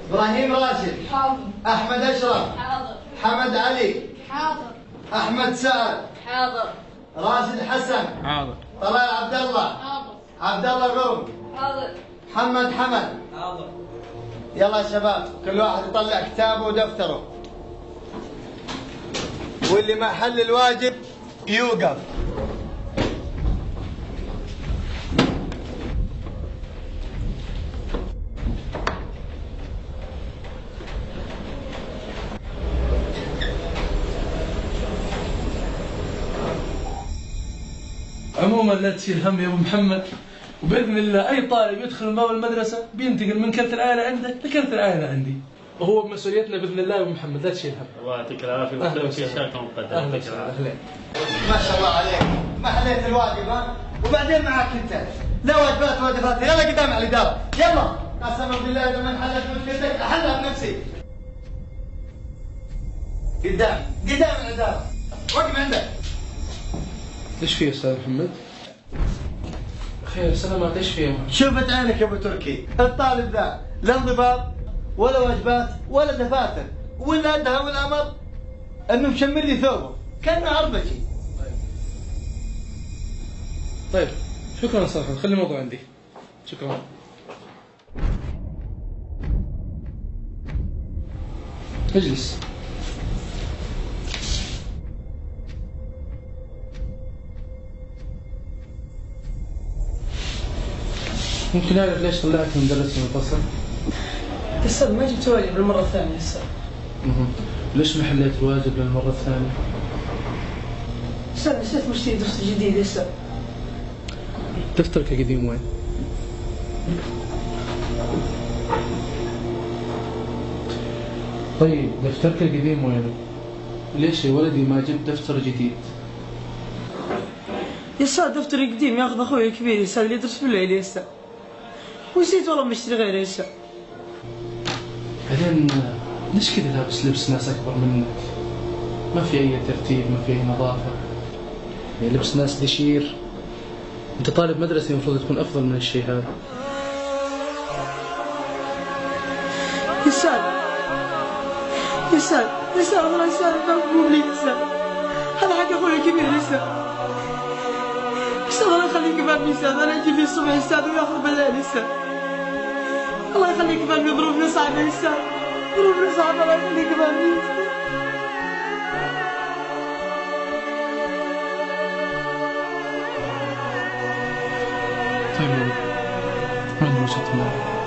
إبراهيم راشد. حاضر. أحمد أشرف. حاضر. حمد علي. حاضر. أحمد سعد. حاضر. راشد حسن. حاضر. طلال عبد الله. حاضر. عبد الله غرم. حاضر. محمد حمد. حاضر. يلا يا شباب كل واحد يطلع كتابه ودفتره، واللي ما حل الواجب يوقف. عموما لا تشيل هم يا ابو محمد، وباذن الله اي طالب يدخل من باب المدرسه بينتقل من كرت العائله عندك لكرت العائله عندي، وهو بمسؤوليتنا باذن الله يا ابو محمد، لا تشيل هم. الله يعطيك العافيه ويسلمك ان شاء الله مقدم. اهلا وسهلا. ما شاء الله عليك، ما حليت الواجب ها؟ وبعدين معك انت، لا واجبات يلا قدام على الاداره، يلا. قسما بالله اذا ما انحلت مشكلتك احلها بنفسي. قدام الاداره، وقف عندك. ايش في يا استاذ محمد؟ خير سلامات، ايش في يا محمد؟ شوفت عينك يا ابو تركي، الطالب ذا لا انضباط ولا واجبات ولا دفاتر، ولا ادها والامر انه مشمل لي ثوبه كانه عربجي. طيب شكرا صراحه، خلي الموضوع عندي. شكرا. اجلس. ممكن أعرف ليش طلعت مدرس من الفصل؟ أستاذ ما جبت واجب للمرة الثانية أستاذ. ليش ما حليت الواجب للمرة الثانية؟ أستاذ نسيت مشتري دفتر جديد يا أستاذ. دفترك القديم وين؟ طيب دفترك القديم وينه؟ ليش يا ولدي ما جبت دفتر جديد؟ يا أستاذ دفتري القديم ياخذ أخوي الكبير يا أستاذ اللي يدرس بالليل يا أستاذ. ونسيت والله مشتري غيره يا أستاذ. بعدين ليش كذا لابس لبس ناس أكبر منك؟ ما في أي ترتيب، ما في أي نظافة. يعني لبس ناس دشير. أنت طالب مدرسي المفروض تكون أفضل من الشيء هذا. يا أستاذ يا أستاذ يا أستاذ والله يا أستاذ مقبول لي يا أستاذ. هذا حق أخوي الكبير يا أستاذ. يا أستاذ الله يخليك فهمني يا أستاذ، أنا أجي في الصبح يا أستاذ وياخذ بالليل يا أستاذ. الله يخليك فهمني، ظروفنا صعبة يا أستاذ، ظروفنا صعبة، الله يخليك فهمني يا أستاذ. طيب ما عندي مشكلة.